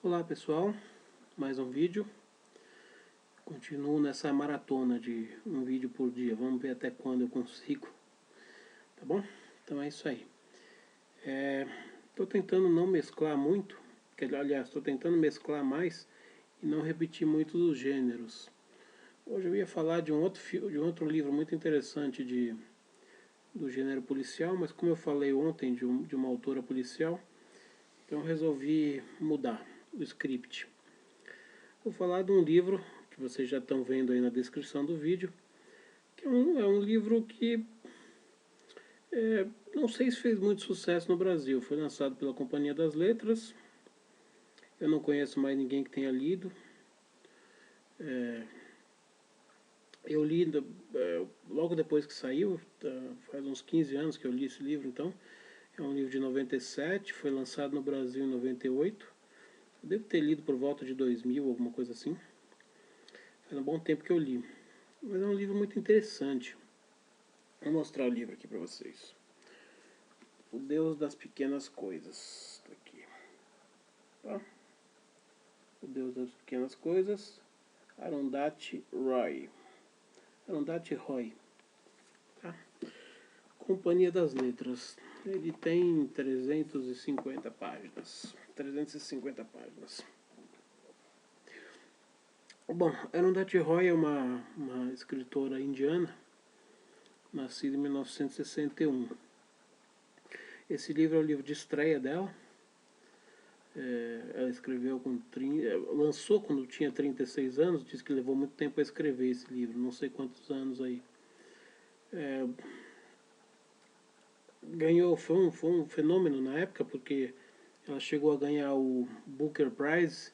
Olá pessoal, mais um vídeo. Continuo nessa maratona de um vídeo por dia. Vamos ver até quando eu consigo, tá bom? Então é isso aí. Estou tentando não mesclar muito, aliás, estou tentando mesclar mais e não repetir muito os gêneros. Hoje eu ia falar de um outro livro muito interessante do gênero policial, mas como eu falei ontem de uma autora policial, então eu resolvi mudar o script. Vou falar de um livro que vocês já estão vendo aí na descrição do vídeo, que é um livro que não sei se fez muito sucesso no Brasil. Foi lançado pela Companhia das Letras. Eu não conheço mais ninguém que tenha lido. Eu li logo depois que saiu, faz uns 15 anos que eu li esse livro, então. É um livro de 97, foi lançado no Brasil em 98. Eu devo ter lido por volta de 2000, alguma coisa assim. Faz um bom tempo que eu li. Mas é um livro muito interessante. Vou mostrar o livro aqui para vocês. O Deus das Pequenas Coisas. Tá aqui. Tá? O Deus das Pequenas Coisas. Arundhati Roy. Arundhati Roy. Tá? Companhia das Letras. Ele tem 350 páginas. 350 páginas. Bom, Arundhati Roy é uma escritora indiana, nascida em 1961. Esse livro é o livro de estreia dela. Ela escreveu lançou quando tinha 36 anos, diz que levou muito tempo a escrever esse livro, não sei quantos anos aí. Ganhou, foi um fenômeno na época, porque ela chegou a ganhar o Booker Prize,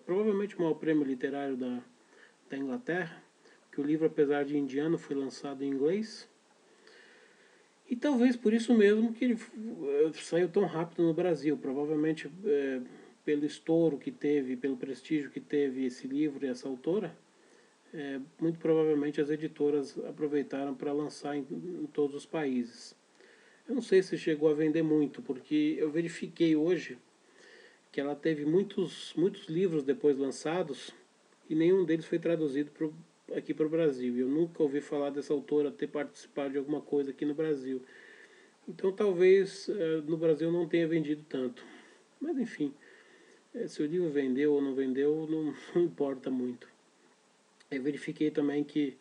provavelmente o maior prêmio literário da Inglaterra, que o livro, apesar de indiano, foi lançado em inglês. E talvez por isso mesmo que ele saiu tão rápido no Brasil. Provavelmente pelo estouro que teve, pelo prestígio que teve esse livro e essa autora, muito provavelmente as editoras aproveitaram para lançar em todos os países. Eu não sei se chegou a vender muito, porque eu verifiquei hoje que ela teve muitos livros depois lançados e nenhum deles foi traduzido aqui para o Brasil. Eu nunca ouvi falar dessa autora ter participado de alguma coisa aqui no Brasil. Então talvez no Brasil não tenha vendido tanto. Mas enfim, se o livro vendeu ou não vendeu, não importa muito. Eu verifiquei também que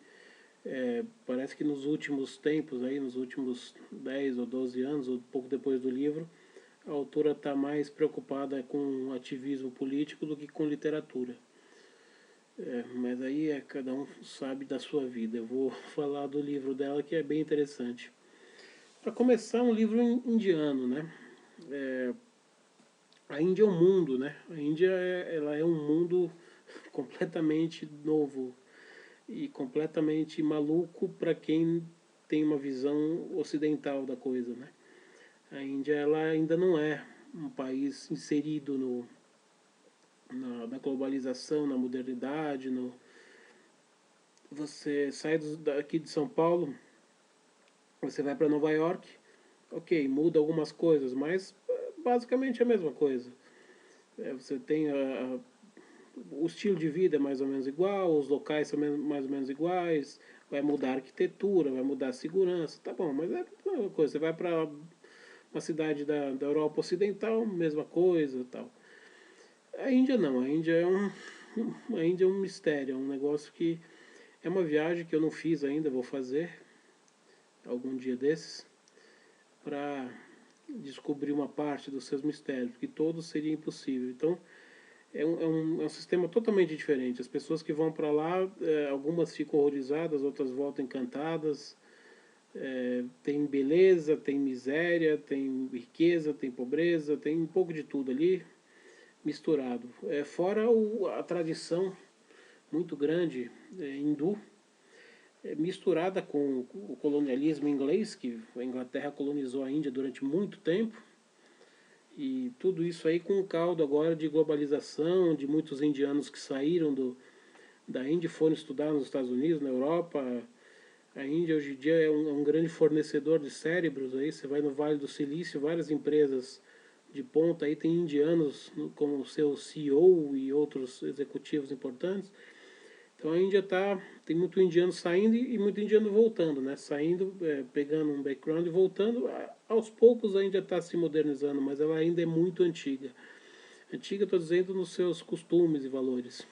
parece que nos últimos tempos, aí, nos últimos 10 ou 12 anos, ou pouco depois do livro, a autora está mais preocupada com ativismo político do que com literatura. Mas aí cada um sabe da sua vida. Eu vou falar do livro dela, que é bem interessante. Para começar, um livro indiano, né? A Índia é um mundo, né? A Índia ela é um mundo completamente novo e completamente maluco para quem tem uma visão ocidental da coisa, né? A Índia ela ainda não é um país inserido na globalização, na modernidade. Você sai daqui de São Paulo, você vai para Nova York, ok, muda algumas coisas, mas basicamente é a mesma coisa. Você tem o estilo de vida é mais ou menos igual, os locais são mais ou menos iguais, vai mudar a arquitetura, vai mudar a segurança, tá bom, mas é a mesma coisa. Você vai para uma cidade da Europa Ocidental, mesma coisa, tal. A Índia não, a Índia é um mistério, é um negócio que é uma viagem que eu não fiz ainda, vou fazer algum dia desses para descobrir uma parte dos seus mistérios, porque todos seria impossível. Então é um sistema totalmente diferente. As pessoas que vão para lá, algumas ficam horrorizadas, outras voltam encantadas. Tem beleza, tem miséria, tem riqueza, tem pobreza, tem um pouco de tudo ali misturado. Fora a tradição muito grande hindu, misturada com o colonialismo inglês, que a Inglaterra colonizou a Índia durante muito tempo. E tudo isso aí com um caldo agora de globalização, de muitos indianos que saíram da Índia e foram estudar nos Estados Unidos, na Europa. A Índia hoje em dia é um grande fornecedor de cérebros. Aí você vai no Vale do Silício, várias empresas de ponta, aí tem indianos como seu CEO e outros executivos importantes. Então a Índia tem muito indiano saindo e muito indiano voltando, né? Saindo, pegando um background e voltando. Aos poucos a Índia está se modernizando, mas ela ainda é muito antiga. Antiga, estou dizendo, nos seus costumes e valores.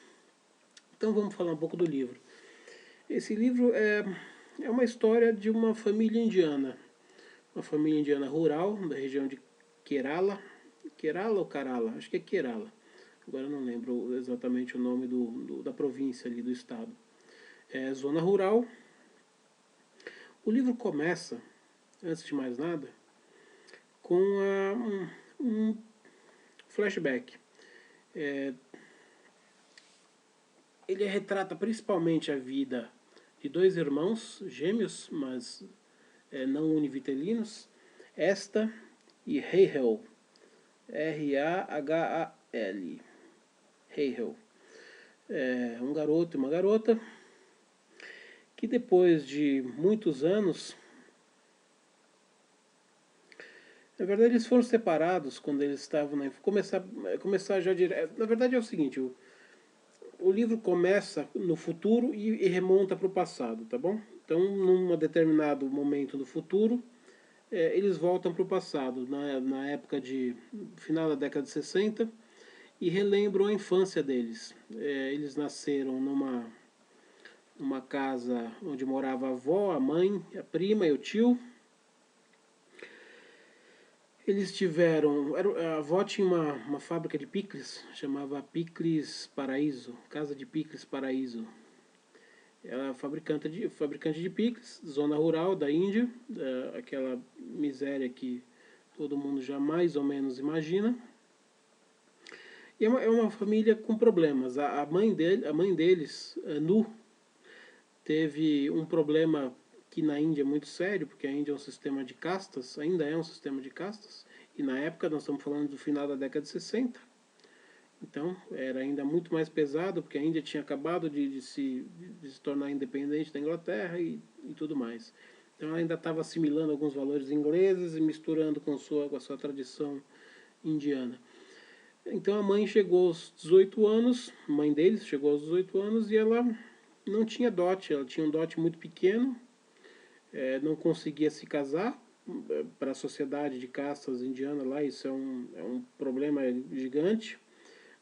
Então vamos falar um pouco do livro. Esse livro é uma história de uma família indiana. Uma família indiana rural, da região de Kerala. Kerala ou Kerala? Acho que é Kerala. Agora eu não lembro exatamente o nome da província ali, do estado. É zona rural. O livro começa, antes de mais nada, com um flashback. Ele retrata principalmente a vida de dois irmãos gêmeos, mas não univitelinos, Esta e Rahel, R-A-H-A-L, Rahel. Um garoto e uma garota que depois de muitos anos, na verdade eles foram separados quando eles estavam começar já direto. Na verdade é o seguinte, o livro começa no futuro e remonta para o passado, tá bom? Então, num determinado momento do futuro, eles voltam para o passado, na época de final da década de 60, e relembram a infância deles. Eles nasceram numa casa onde morava a avó, a mãe, a prima e o tio. Eles tiveram... A avó tinha uma fábrica de picles, chamava Picles Paraíso, Casa de Picles Paraíso. Ela é fabricante de picles, zona rural da Índia, aquela miséria que todo mundo já mais ou menos imagina. E é uma família com problemas. A mãe deles, Nu, teve um problema que na Índia é muito sério, porque a Índia é um sistema de castas, ainda é um sistema de castas, e na época nós estamos falando do final da década de 60. Então era ainda muito mais pesado, porque a Índia tinha acabado de se tornar independente da Inglaterra e tudo mais. Então ela ainda estava assimilando alguns valores ingleses e misturando com a sua tradição indiana. Então a mãe chegou aos 18 anos, mãe deles chegou aos 18 anos e ela não tinha dote, ela tinha um dote muito pequeno, não conseguia se casar. Para a sociedade de castas indiana lá, isso é um problema gigante.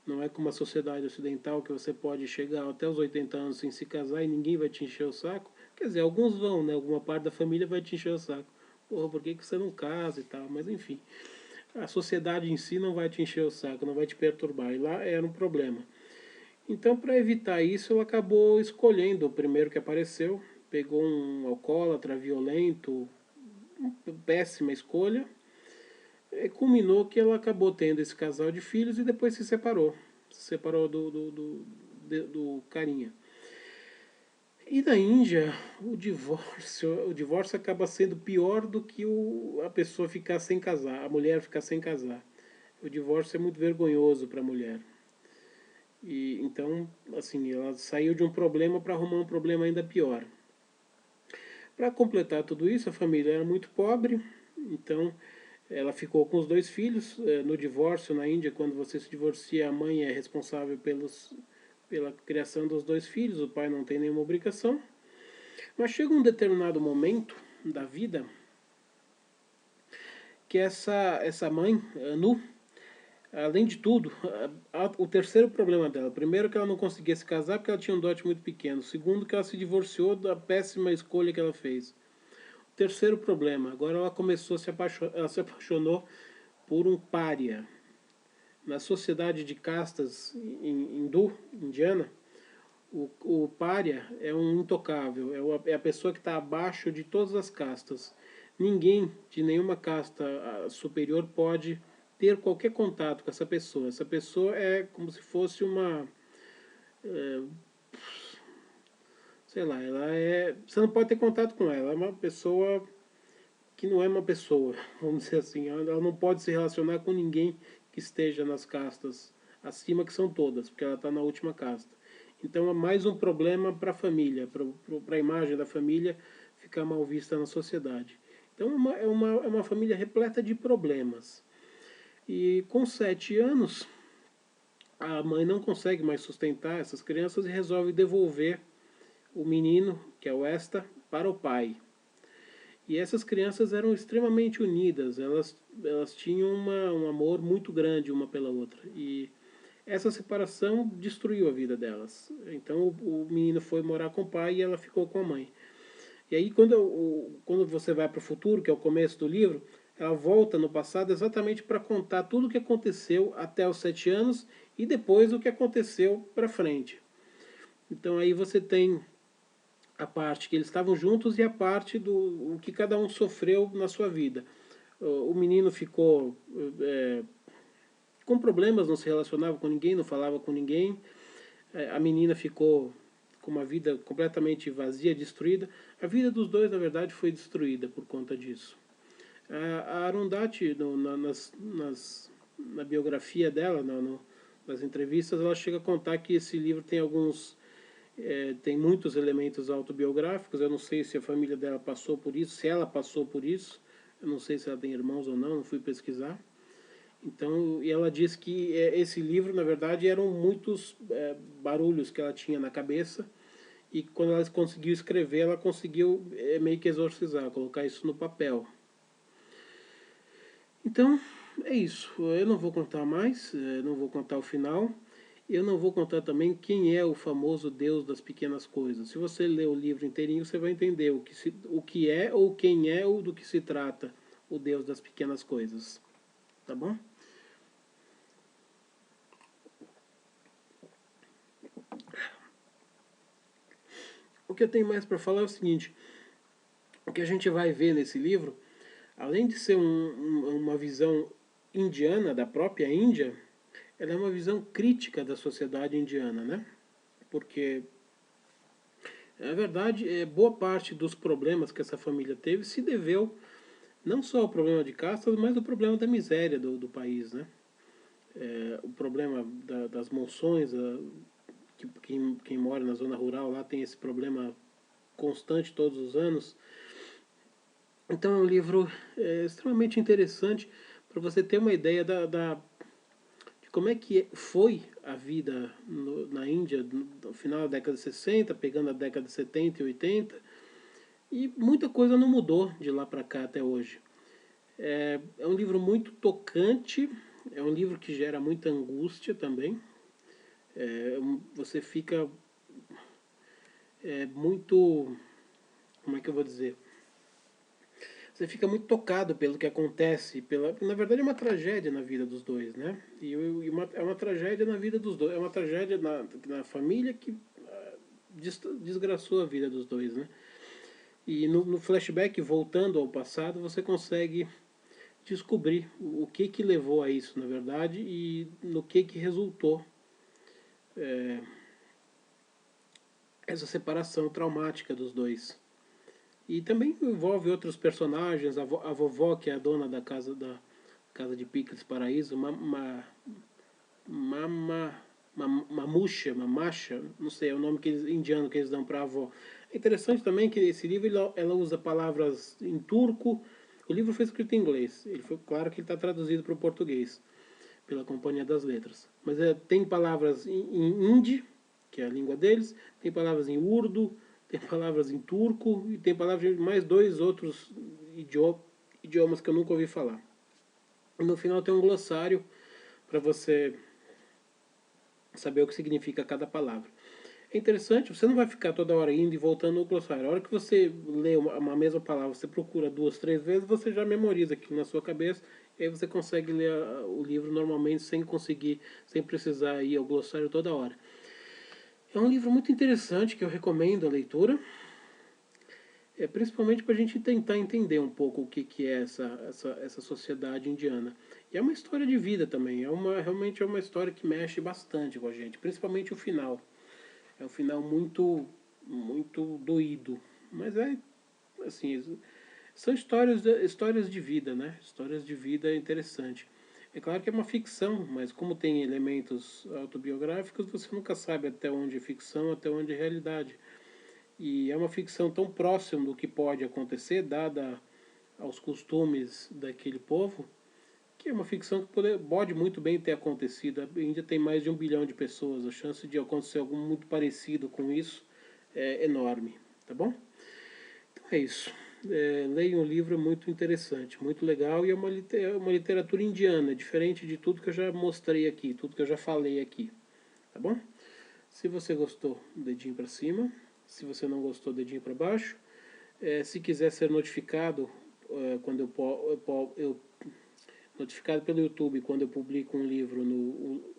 Não é como a sociedade ocidental que você pode chegar até os 80 anos sem se casar e ninguém vai te encher o saco. Quer dizer, alguns vão, né? Alguma parte da família vai te encher o saco. Porra, por que você não casa e tal? Mas enfim, a sociedade em si não vai te encher o saco, não vai te perturbar. E lá era um problema. Então, para evitar isso, ela acabou escolhendo o primeiro que apareceu. Pegou um alcoólatra violento, uma péssima escolha. Culminou que ela acabou tendo esse casal de filhos e depois se separou. Se separou do carinha. E na Índia, o divórcio acaba sendo pior do que a pessoa ficar sem casar, a mulher ficar sem casar. O divórcio é muito vergonhoso para a mulher. E então, assim, ela saiu de um problema para arrumar um problema ainda pior. Para completar tudo isso, a família era muito pobre, então ela ficou com os dois filhos. No divórcio na Índia, quando você se divorcia, a mãe é responsável pela criação dos dois filhos, o pai não tem nenhuma obrigação. Mas chega um determinado momento da vida que essa mãe, Nu, além de tudo, o terceiro problema dela, primeiro que ela não conseguia se casar porque ela tinha um dote muito pequeno, segundo que ela se divorciou da péssima escolha que ela fez. Terceiro problema, agora ela se apaixonou por um pária. Na sociedade de castas indiana, o pária é um intocável, é a pessoa que está abaixo de todas as castas. Ninguém de nenhuma casta superior pode ter qualquer contato com essa pessoa. Essa pessoa é como se fosse sei lá, você não pode ter contato com ela, é uma pessoa que não é uma pessoa, vamos dizer assim. Ela não pode se relacionar com ninguém que esteja nas castas acima, que são todas, porque ela está na última casta. Então é mais um problema para a família, para a imagem da família ficar mal vista na sociedade. Então é uma família repleta de problemas. E com 7 anos, a mãe não consegue mais sustentar essas crianças e resolve devolver o menino, que é o Esta, para o pai. E essas crianças eram extremamente unidas, elas tinham um amor muito grande uma pela outra. E essa separação destruiu a vida delas. Então o menino foi morar com o pai e ela ficou com a mãe. E aí quando você vai para o futuro, que é o começo do livro, ela volta no passado exatamente para contar tudo o que aconteceu até os 7 anos e depois o que aconteceu para frente. Então aí você tem a parte que eles estavam juntos e a parte do o que cada um sofreu na sua vida. O menino ficou com problemas, não se relacionava com ninguém, não falava com ninguém. A menina ficou com uma vida completamente vazia, destruída. A vida dos dois, na verdade, foi destruída por conta disso. A Arundhati, na biografia dela, nas entrevistas, ela chega a contar que esse livro tem tem muitos elementos autobiográficos. Eu não sei se a família dela passou por isso, se ela passou por isso. Eu não sei se ela tem irmãos ou não fui pesquisar. Então, e ela diz que esse livro, na verdade, eram muitos barulhos que ela tinha na cabeça, e quando ela conseguiu escrever, ela conseguiu meio que exorcizar, colocar isso no papel. Então, é isso. Eu não vou contar mais, não vou contar o final. Eu não vou contar também quem é o famoso Deus das pequenas coisas. Se você ler o livro inteirinho, você vai entender o que é, ou quem é, ou do que se trata o Deus das pequenas coisas. Tá bom? O que eu tenho mais para falar é o seguinte: o que a gente vai ver nesse livro, além de ser uma visão indiana, da própria Índia, ela é uma visão crítica da sociedade indiana, né? Porque, na verdade, boa parte dos problemas que essa família teve se deveu não só ao problema de castas, mas ao problema da miséria do país, né? O problema das monções, quem mora na zona rural lá tem esse problema constante todos os anos. Então é um livro extremamente interessante para você ter uma ideia de como é que foi a vida na Índia no final da década de 60, pegando a década de 70 e 80, e muita coisa não mudou de lá para cá até hoje. É um livro muito tocante, é um livro que gera muita angústia também. Você fica muito, como é que eu vou dizer? Você fica muito tocado pelo que acontece, na verdade é uma tragédia na vida dos dois, né? É uma tragédia na vida dos dois, é uma tragédia na família que desgraçou a vida dos dois, né? E no flashback, voltando ao passado, você consegue descobrir o que levou a isso, na verdade, e no que resultou essa separação traumática dos dois. E também envolve outros personagens, a vovó, que é a dona da casa de Pickles Paraíso, Mama, Mamacha, não sei, é o nome indiano que eles dão para a avó. É interessante também que esse livro ela usa palavras em turco. O livro foi escrito em inglês. Claro que ele está traduzido para o português pela Companhia das Letras. Mas tem palavras em hindi, que é a língua deles, tem palavras em urdu, tem palavras em turco e tem palavras de mais dois outros idiomas que eu nunca ouvi falar. E no final tem um glossário para você saber o que significa cada palavra. É interessante, você não vai ficar toda hora indo e voltando no glossário. A hora que você lê uma mesma palavra, você procura 2, 3 vezes, você já memoriza aquilo na sua cabeça, e aí você consegue ler o livro normalmente sem precisar ir ao glossário toda hora. É um livro muito interessante que eu recomendo a leitura, principalmente para a gente tentar entender um pouco o que é essa sociedade indiana. E é uma história de vida também, realmente é uma história que mexe bastante com a gente, principalmente o final. É um final muito doído, mas assim, são histórias de vida, né? Histórias de vida interessante. É claro que é uma ficção, mas como tem elementos autobiográficos, você nunca sabe até onde é ficção, até onde é realidade. E é uma ficção tão próxima do que pode acontecer, dada aos costumes daquele povo, que é uma ficção que pode muito bem ter acontecido. A Índia tem mais de 1 bilhão de pessoas, a chance de acontecer algo muito parecido com isso é enorme, tá bom? Então é isso. Leia um livro muito interessante, muito legal, e é uma literatura indiana, diferente de tudo que eu já mostrei aqui, tudo que eu já falei aqui, tá bom? Se você gostou, dedinho para cima. Se você não gostou, dedinho para baixo. Se quiser ser notificado quando eu notificado pelo YouTube quando eu publico um livro,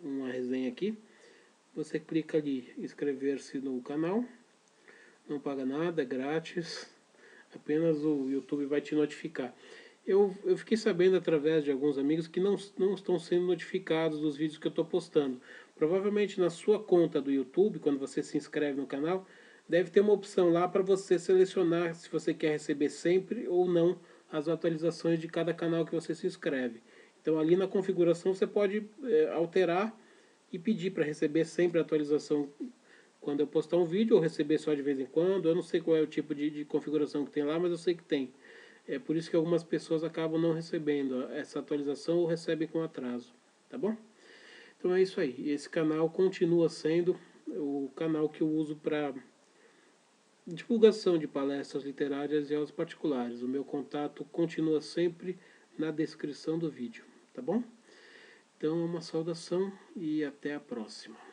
uma resenha aqui, você clica ali, inscrever-se no canal, não paga nada, é grátis, apenas o YouTube vai te notificar. Eu fiquei sabendo através de alguns amigos que não estão sendo notificados dos vídeos que eu estou postando. Provavelmente na sua conta do YouTube, quando você se inscreve no canal, deve ter uma opção lá para você selecionar se você quer receber sempre ou não as atualizações de cada canal que você se inscreve. Então ali na configuração você pode alterar e pedir para receber sempre a atualização quando eu postar um vídeo, ou receber só de vez em quando. Eu não sei qual é o tipo de configuração que tem lá, mas eu sei que tem. É por isso que algumas pessoas acabam não recebendo essa atualização ou recebem com atraso, tá bom? Então é isso aí. Esse canal continua sendo o canal que eu uso para divulgação de palestras literárias e aulas particulares. O meu contato continua sempre na descrição do vídeo, tá bom? Então, uma saudação e até a próxima.